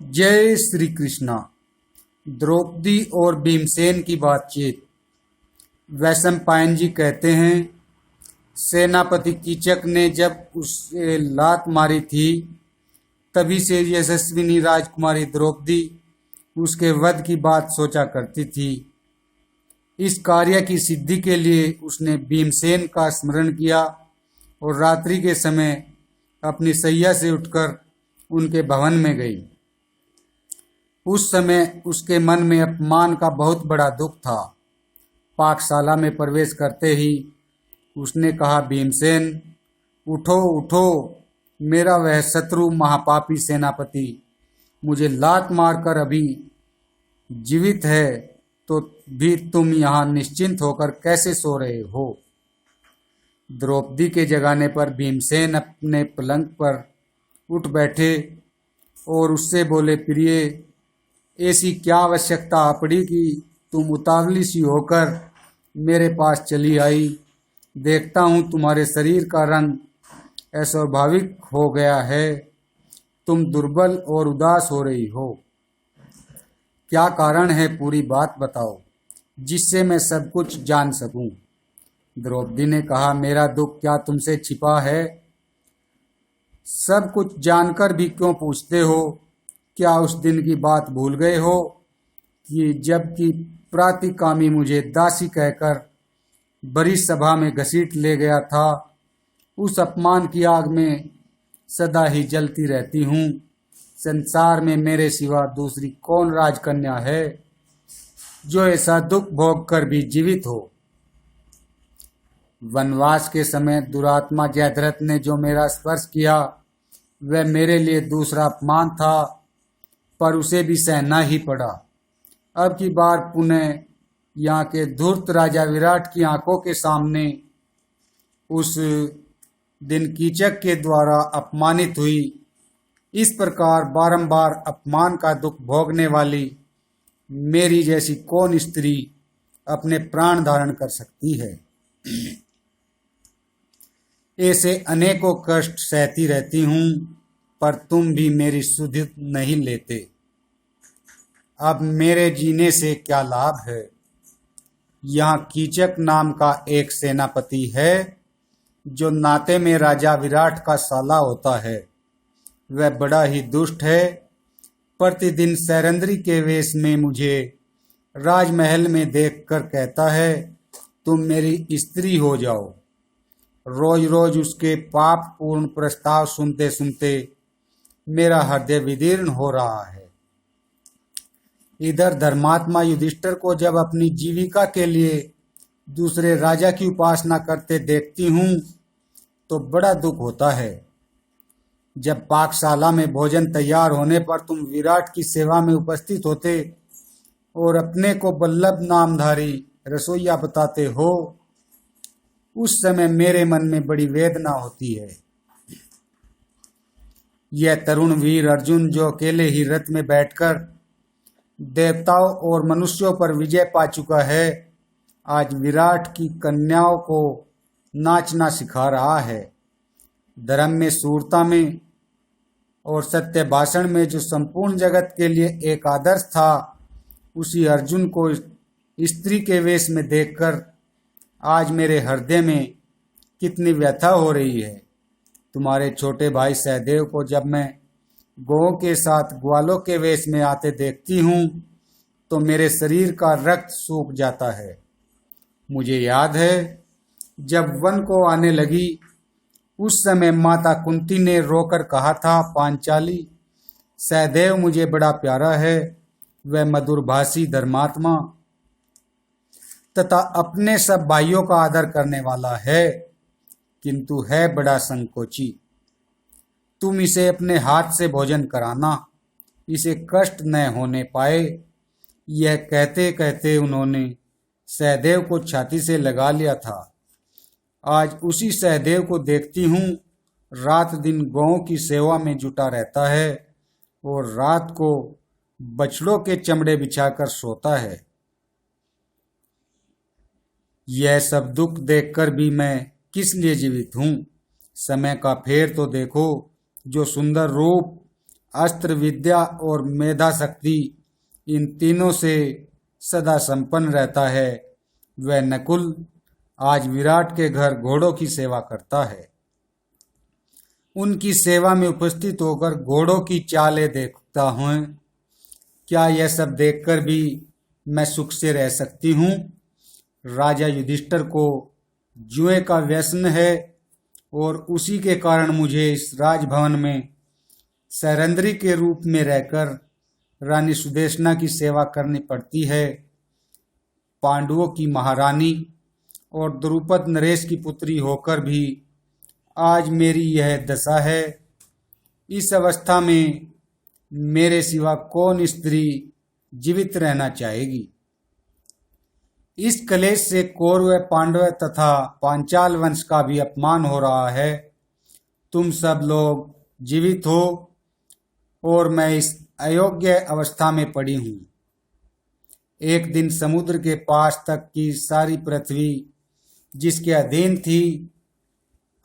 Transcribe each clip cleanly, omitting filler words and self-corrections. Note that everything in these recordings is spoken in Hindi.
जय श्री कृष्णा। द्रौपदी और भीमसेन की बातचीत। वैशंपायन जी कहते हैं, सेनापति कीचक ने जब उसे लात मारी थी, तभी से यशस्विनी राजकुमारी द्रौपदी उसके वध की बात सोचा करती थी। इस कार्य की सिद्धि के लिए उसने भीमसेन का स्मरण किया और रात्रि के समय अपनी शैया से उठकर उनके भवन में गई। उस समय उसके मन में अपमान का बहुत बड़ा दुख था। पाकशाला में प्रवेश करते ही उसने कहा, भीमसेन, उठो उठो, मेरा वह शत्रु महापापी सेनापति मुझे लात मारकर अभी जीवित है, तो भी तुम यहाँ निश्चिंत होकर कैसे सो रहे हो? द्रौपदी के जगाने पर भीमसेन अपने पलंग पर उठ बैठे और उससे बोले, प्रिय, ऐसी क्या आवश्यकता आ पड़ी कि तुम उतावली सी होकर मेरे पास चली आई? देखता हूँ तुम्हारे शरीर का रंग अस्वाभाविक हो गया है। तुम दुर्बल और उदास हो रही हो। क्या कारण है? पूरी बात बताओ, जिससे मैं सब कुछ जान सकूं। द्रौपदी ने कहा, मेरा दुख क्या तुमसे छिपा है? सब कुछ जानकर भी क्यों पूछते हो? क्या उस दिन की बात भूल गए हो कि जबकि प्रातिकामी मुझे दासी कहकर बड़ी सभा में घसीट ले गया था? उस अपमान की आग में सदा ही जलती रहती हूँ। संसार में मेरे सिवा दूसरी कौन राजकन्या है जो ऐसा दुख भोग कर भी जीवित हो? वनवास के समय दुरात्मा जयद्रथ ने जो मेरा स्पर्श किया, वह मेरे लिए दूसरा अपमान था, पर उसे भी सहना ही पड़ा। अब की बार पुनः यहाँ के धूर्त राजा विराट की आंखों के सामने उस दिन कीचक के द्वारा अपमानित हुई। इस प्रकार बारंबार अपमान का दुख भोगने वाली मेरी जैसी कौन स्त्री अपने प्राण धारण कर सकती है? ऐसे अनेकों कष्ट सहती रहती हूँ, पर तुम भी मेरी सुधि नहीं लेते। अब मेरे जीने से क्या लाभ है? यहाँ कीचक नाम का एक सेनापति है जो नाते में राजा विराट का साला होता है। वह बड़ा ही दुष्ट है। प्रतिदिन सैरंद्री के वेश में मुझे राजमहल में देखकर कहता है, तुम मेरी स्त्री हो जाओ। रोज रोज उसके पाप पूर्ण प्रस्ताव सुनते सुनते मेरा हृदय विदीर्ण हो रहा है। इधर धर्मात्मा युधिष्ठिर को जब अपनी जीविका के लिए दूसरे राजा की उपासना करते देखती हूँ तो बड़ा दुख होता है। जब पाकशाला में भोजन तैयार होने पर तुम विराट की सेवा में उपस्थित होते और अपने को बल्लभ नामधारी रसोइया बताते हो, उस समय मेरे मन में बड़ी वेदना होती है। यह तरुण वीर अर्जुन, जो अकेले ही रथ में बैठकर देवताओं और मनुष्यों पर विजय पा चुका है, आज विराट की कन्याओं को नाचना सिखा रहा है। धर्म में, शूरता में और सत्य भाषण में जो संपूर्ण जगत के लिए एक आदर्श था, उसी अर्जुन को स्त्री के वेश में देखकर आज मेरे हृदय में कितनी व्यथा हो रही है। तुम्हारे छोटे भाई सहदेव को जब मैं गौओं के साथ ग्वालों के वेश में आते देखती हूँ तो मेरे शरीर का रक्त सूख जाता है। मुझे याद है, जब वन को आने लगी, उस समय माता कुंती ने रोकर कहा था, पांचाली, सहदेव मुझे बड़ा प्यारा है। वह मधुरभाषी, धर्मात्मा तथा अपने सब भाइयों का आदर करने वाला है, किंतु है बड़ा संकोची। तुम इसे अपने हाथ से भोजन कराना, इसे कष्ट न होने पाए। यह कहते कहते उन्होंने सहदेव को छाती से लगा लिया था। आज उसी सहदेव को देखती हूँ, रात दिन गौओं की सेवा में जुटा रहता है और रात को बछड़ों के चमड़े बिछाकर सोता है। यह सब दुख देखकर भी मैं किस लिए जीवित हूँ? समय का फेर तो देखो। जो सुंदर रूप अस्त्र विद्या और मेधा शक्ति इन तीनों से सदा संपन्न रहता है, वह नकुल आज विराट के घर घोड़ों की सेवा करता है। उनकी सेवा में उपस्थित होकर घोड़ों की चालें देखता हूँ। क्या यह सब देखकर भी मैं सुख से रह सकती हूँ? राजा युधिष्ठिर को जुए का व्यसन है और उसी के कारण मुझे इस राजभवन में सरंद्री के रूप में रहकर रानी सुदेशना की सेवा करनी पड़ती है। पांडवों की महारानी और द्रुपद नरेश की पुत्री होकर भी आज मेरी यह दशा है। इस अवस्था में मेरे सिवा कौन स्त्री जीवित रहना चाहेगी? इस कलेश से कौरव, पांडव तथा पांचाल वंश का भी अपमान हो रहा है। तुम सब लोग जीवित हो और मैं इस अयोग्य अवस्था में पड़ी हूँ। एक दिन समुद्र के पास तक की सारी पृथ्वी जिसके अधीन थी,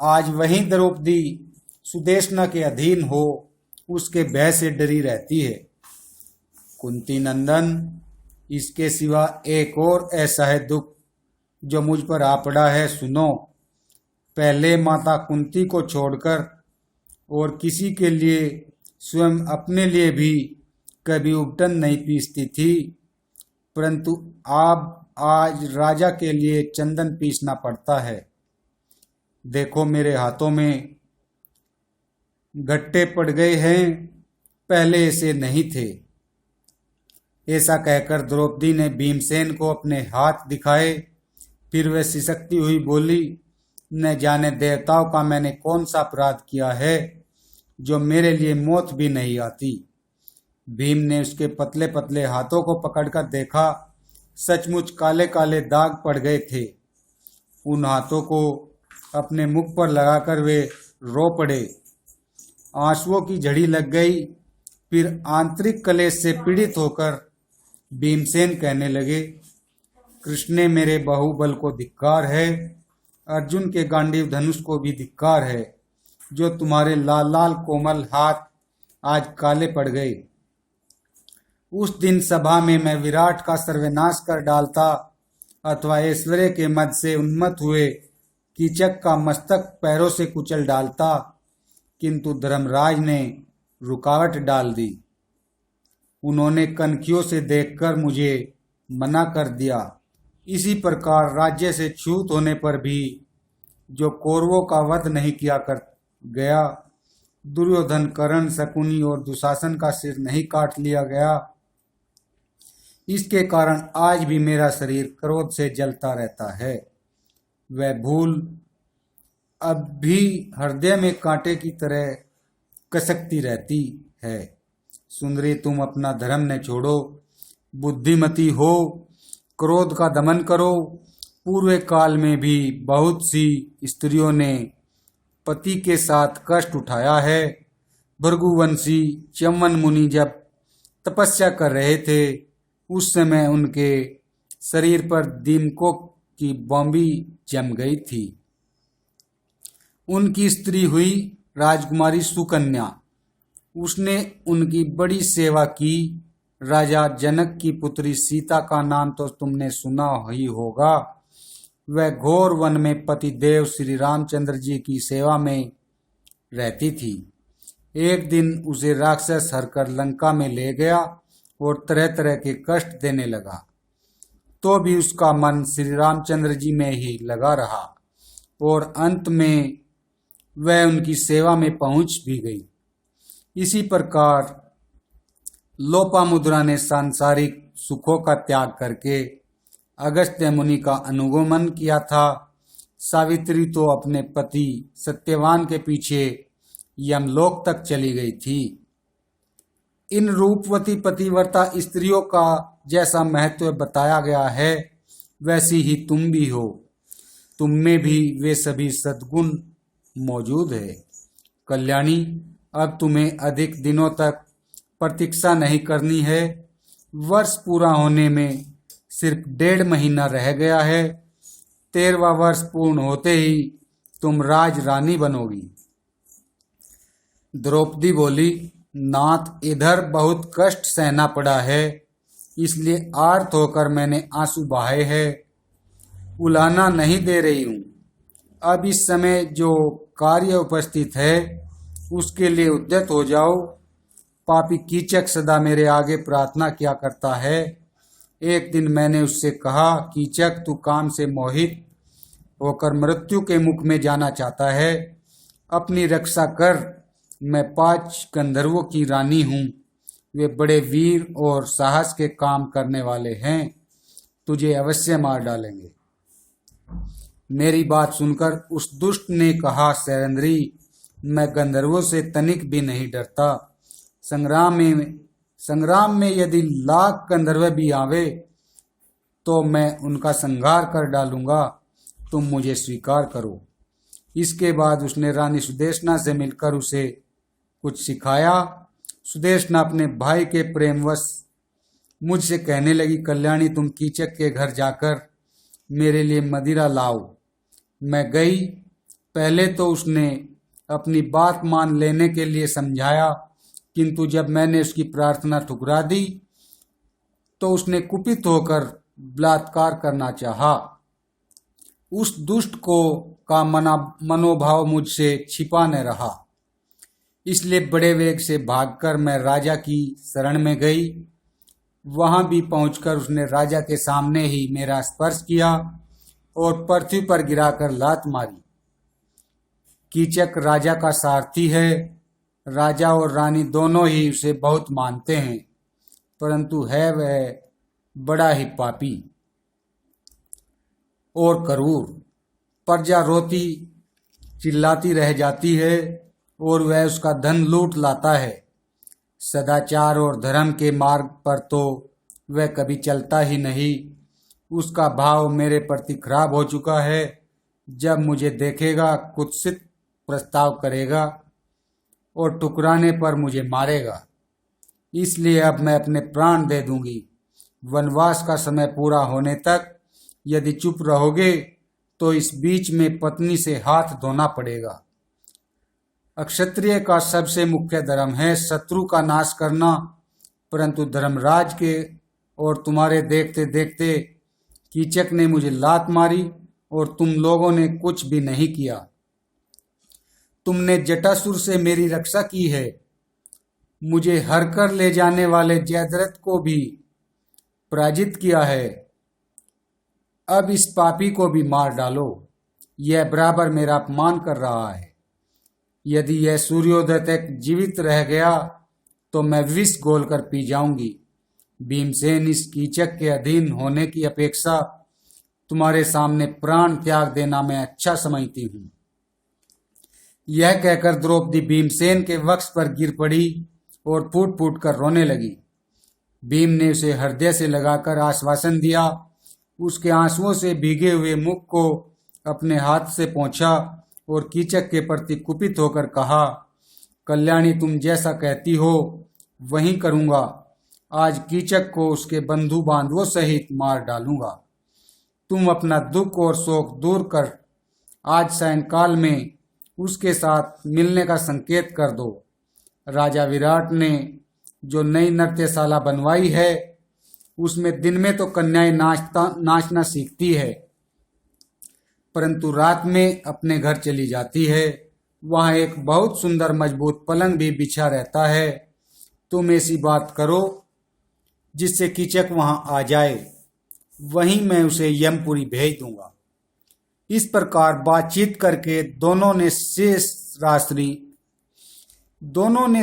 आज वहीं द्रौपदी सुदेशना के अधीन हो उसके भय से डरी रहती है। कुंती नंदन, इसके सिवा एक और ऐसा है दुख जो मुझ पर आ पड़ा है, सुनो। पहले माता कुंती को छोड़कर और किसी के लिए, स्वयं अपने लिए भी कभी उपटन नहीं पीसती थी, परंतु आज राजा के लिए चंदन पीसना पड़ता है। देखो मेरे हाथों में गट्टे पड़ गए हैं, पहले ऐसे नहीं थे। ऐसा कहकर द्रौपदी ने भीमसेन को अपने हाथ दिखाए। फिर वह सिसकती हुई बोली, न जाने देवताओं का मैंने कौन सा अपराध किया है जो मेरे लिए मौत भी नहीं आती। भीम ने उसके पतले पतले हाथों को पकड़कर देखा, सचमुच काले काले दाग पड़ गए थे। उन हाथों को अपने मुख पर लगाकर वे रो पड़े। आंसुओं की झड़ी लग गई। फिर आंतरिक कलेश से पीड़ित होकर भीमसेन कहने लगे, कृष्ण ने मेरे बाहुबल को धिक्कार है, अर्जुन के गांडीव धनुष को भी धिक्कार है, जो तुम्हारे लाल लाल कोमल हाथ आज काले पड़ गए। उस दिन सभा में मैं विराट का सर्वनाश कर डालता अथवा ऐश्वर्य के मद से उन्मत्त हुए कीचक का मस्तक पैरों से कुचल डालता, किंतु धर्मराज ने रुकावट डाल दी। उन्होंने कनखियों से देखकर मुझे मना कर दिया। इसी प्रकार राज्य से छूत होने पर भी जो कौरवों का वध नहीं किया कर गया, दुर्योधन, कर्ण, शकुनी और दुशासन का सिर नहीं काट लिया गया, इसके कारण आज भी मेरा शरीर क्रोध से जलता रहता है। वह भूल अब भी हृदय में कांटे की तरह कसकती रहती है। सुंदरी, तुम अपना धर्म न छोड़ो, बुद्धिमती हो, क्रोध का दमन करो। पूर्व काल में भी बहुत सी स्त्रियों ने पति के साथ कष्ट उठाया है। भृगुवंशी च्यवन मुनि जब तपस्या कर रहे थे, उस समय उनके शरीर पर दीमकों की बॉम्बी जम गई थी। उनकी स्त्री हुई राजकुमारी सुकन्या। उसने उनकी बड़ी सेवा की। राजा जनक की पुत्री सीता का नाम तो तुमने सुना ही होगा। वह घोर वन में पति देव श्री रामचंद्र जी की सेवा में रहती थी। एक दिन उसे राक्षस हरकर लंका में ले गया और तरह तरह के कष्ट देने लगा, तो भी उसका मन श्री रामचंद्र जी में ही लगा रहा और अंत में वह उनकी सेवा में पहुंच भी गई। इसी प्रकार लोपामुद्रा ने सांसारिक सुखों का त्याग करके अगस्त्य मुनि का अनुगमन किया था। सावित्री तो अपने पति सत्यवान के पीछे यमलोक तक चली गई थी। इन रूपवती पतिव्रता स्त्रियों का जैसा महत्व बताया गया है, वैसी ही तुम भी हो। तुम में भी वे सभी सद्गुण मौजूद है। कल्याणी, अब तुम्हें अधिक दिनों तक प्रतीक्षा नहीं करनी है। वर्ष पूरा होने में सिर्फ 1.5 महीना रह गया है। 13वां वर्ष पूर्ण होते ही तुम राज रानी बनोगी। द्रौपदी बोली, नाथ, इधर बहुत कष्ट सहना पड़ा है, इसलिए आर्त होकर मैंने आंसू बहाए हैं। उलाहना नहीं दे रही हूँ। अब इस समय जो कार्य उपस्थित है उसके लिए उद्यत हो जाओ। पापी कीचक सदा मेरे आगे प्रार्थना किया करता है। एक दिन मैंने उससे कहा, कीचक, तू काम से मोहित होकर मृत्यु के मुख में जाना चाहता है, अपनी रक्षा कर। मैं 5 गंधर्वों की रानी हूँ, वे बड़े वीर और साहस के काम करने वाले हैं, तुझे अवश्य मार डालेंगे। मेरी बात सुनकर उस दुष्ट ने कहा, सैरंद्री, मैं गंधर्वों से तनिक भी नहीं डरता। संग्राम में यदि लाख गंधर्व भी आवे तो मैं उनका संहार कर डालूंगा, तुम मुझे स्वीकार करो। इसके बाद उसने रानी सुदेशना से मिलकर उसे कुछ सिखाया। सुदेशना अपने भाई के प्रेमवश मुझसे कहने लगी, कल्याणी, तुम कीचक के घर जाकर मेरे लिए मदिरा लाओ। मैं गई। पहले तो उसने अपनी बात मान लेने के लिए समझाया, किंतु जब मैंने उसकी प्रार्थना ठुकरा दी तो उसने कुपित होकर बलात्कार करना चाहा। उस दुष्ट का मनोभाव मुझसे छिपा न रहा, इसलिए बड़े वेग से भागकर मैं राजा की शरण में गई। वहां भी पहुंचकर उसने राजा के सामने ही मेरा स्पर्श किया और पृथ्वी पर गिराकर लात मारी। कीचक राजा का सारथी है। राजा और रानी दोनों ही उसे बहुत मानते हैं, परंतु है वह बड़ा ही पापी और क्रूर। प्रजा रोती चिल्लाती रह जाती है और वह उसका धन लूट लाता है। सदाचार और धर्म के मार्ग पर तो वह कभी चलता ही नहीं। उसका भाव मेरे प्रति खराब हो चुका है। जब मुझे देखेगा कुत्सित प्रस्ताव करेगा और ठुकराने पर मुझे मारेगा। इसलिए अब मैं अपने प्राण दे दूंगी। वनवास का समय पूरा होने तक यदि चुप रहोगे तो इस बीच में पत्नी से हाथ धोना पड़ेगा। अक्षत्रिय का सबसे मुख्य धर्म है शत्रु का नाश करना, परंतु धर्मराज के और तुम्हारे देखते देखते कीचक ने मुझे लात मारी और तुम लोगों ने कुछ भी नहीं किया। तुमने जटासुर से मेरी रक्षा की है। मुझे हर कर ले जाने वाले जयद्रथ को भी पराजित किया है। अब इस पापी को भी मार डालो। यह बराबर मेरा अपमान कर रहा है। यदि यह सूर्योदय तक जीवित रह गया तो मैं विष घोलकर पी जाऊंगी। भीमसेन, इस कीचक के अधीन होने की अपेक्षा तुम्हारे सामने प्राण त्याग देना मैं अच्छा समझती हूँ। यह कहकर द्रौपदी भीमसेन के वक्ष पर गिर पड़ी और फूट फूट कर रोने लगी। भीम ने उसे हृदय से लगाकर आश्वासन दिया। उसके आंसुओं से भीगे हुए मुख को अपने हाथ से पोंछा और कीचक के प्रति कुपित होकर कहा, कल्याणी, तुम जैसा कहती हो वही करूंगा। आज कीचक को उसके बंधु बांधवों सहित मार डालूंगा। तुम अपना दुख और शोक दूर कर आज सायंकाल में उसके साथ मिलने का संकेत कर दो। राजा विराट ने जो नई नृत्यशाला बनवाई है उसमें दिन में तो कन्याएं नाचना सीखती है, परंतु रात में अपने घर चली जाती है। वहाँ एक बहुत सुंदर मजबूत पलंग भी बिछा रहता है। तुम ऐसी बात करो जिससे कीचक वहाँ आ जाए, वहीं मैं उसे यमपुरी भेज दूंगा। इस प्रकार बातचीत करके दोनों ने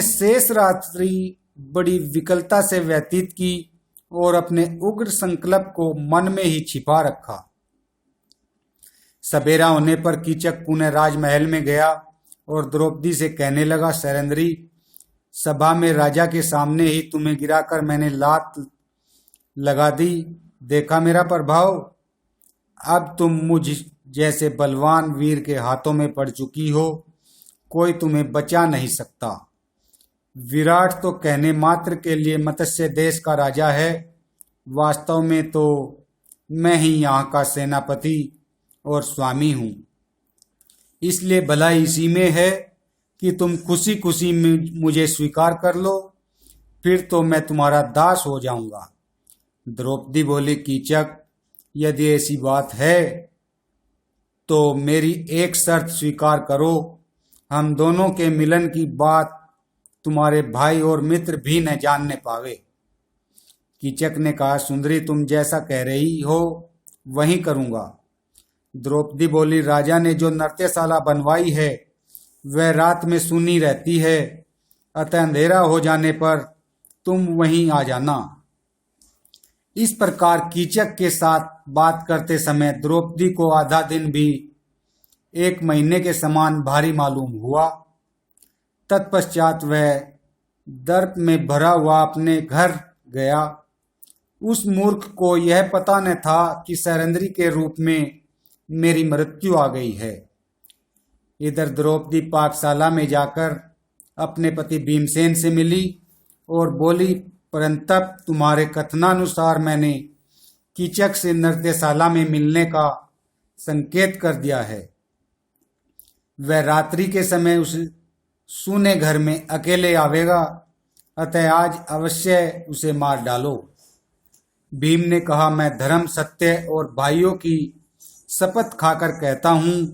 शेष रात्रि बड़ी विकलता से व्यतीत की और अपने उग्र संकल्प को मन में ही छिपा रखा। सवेरा होने पर कीचक पुनः राजमहल में गया और द्रौपदी से कहने लगा, सैरंद्री, सभा में राजा के सामने ही तुम्हें गिराकर मैंने लात लगा दी। देखा मेरा प्रभाव। अब तुम मुझ जैसे बलवान वीर के हाथों में पड़ चुकी हो। कोई तुम्हें बचा नहीं सकता। विराट तो कहने मात्र के लिए मत्स्य देश का राजा है, वास्तव में तो मैं ही यहाँ का सेनापति और स्वामी हूँ। इसलिए भलाई इसी में है कि तुम खुशी खुशी मुझे स्वीकार कर लो, फिर तो मैं तुम्हारा दास हो जाऊंगा। द्रौपदी बोली, कीचक, यदि ऐसी बात है तो मेरी एक शर्त स्वीकार करो। हम दोनों के मिलन की बात तुम्हारे भाई और मित्र भी न जानने पावे। कीचक ने कहा, सुंदरी, तुम जैसा कह रही हो वही करूंगा। द्रौपदी बोली, राजा ने जो नृत्यशाला बनवाई है वह रात में सुनी रहती है, अतः अंधेरा हो जाने पर तुम वहीं आ जाना। इस प्रकार कीचक के साथ बात करते समय द्रौपदी को आधा दिन भी 1 महीने के समान भारी मालूम हुआ। तत्पश्चात वह दर्प में भरा हुआ अपने घर गया। उस मूर्ख को यह पता न था कि शैलेंद्री के रूप में मेरी मृत्यु आ गई है। इधर द्रौपदी पाकशाला में जाकर अपने पति भीमसेन से मिली और बोली, परंतप तुम्हारे कथनानुसार मैंने कीचक से नृत्यशाला में मिलने का संकेत कर दिया है। वह रात्रि के समय उस सूने घर में अकेले आवेगा, अतः आज अवश्य उसे मार डालो। भीम ने कहा, मैं धर्म, सत्य और भाइयों की शपथ खाकर कहता हूं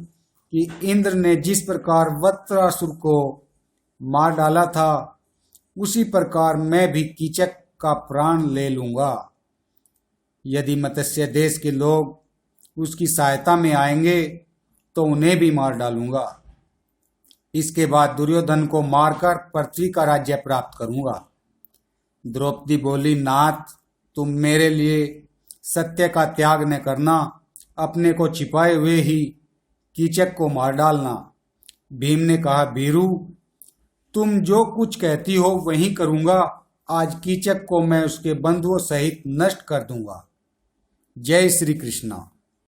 कि इंद्र ने जिस प्रकार वृत्रासुर को मार डाला था उसी प्रकार मैं भी कीचक का प्राण ले लूंगा। यदि मत्स्य देश के लोग उसकी सहायता में आएंगे तो उन्हें भी मार डालूंगा। इसके बाद दुर्योधन को मारकर पृथ्वी का राज्य प्राप्त करूंगा। द्रौपदी बोली, नाथ, तुम मेरे लिए सत्य का त्याग न करना, अपने को छिपाए हुए ही कीचक को मार डालना। भीम ने कहा, भीरू, तुम जो कुछ कहती हो वही करूंगा। आज कीचक को मैं उसके बंधुओं सहित नष्ट कर दूंगा। जय श्री कृष्णा।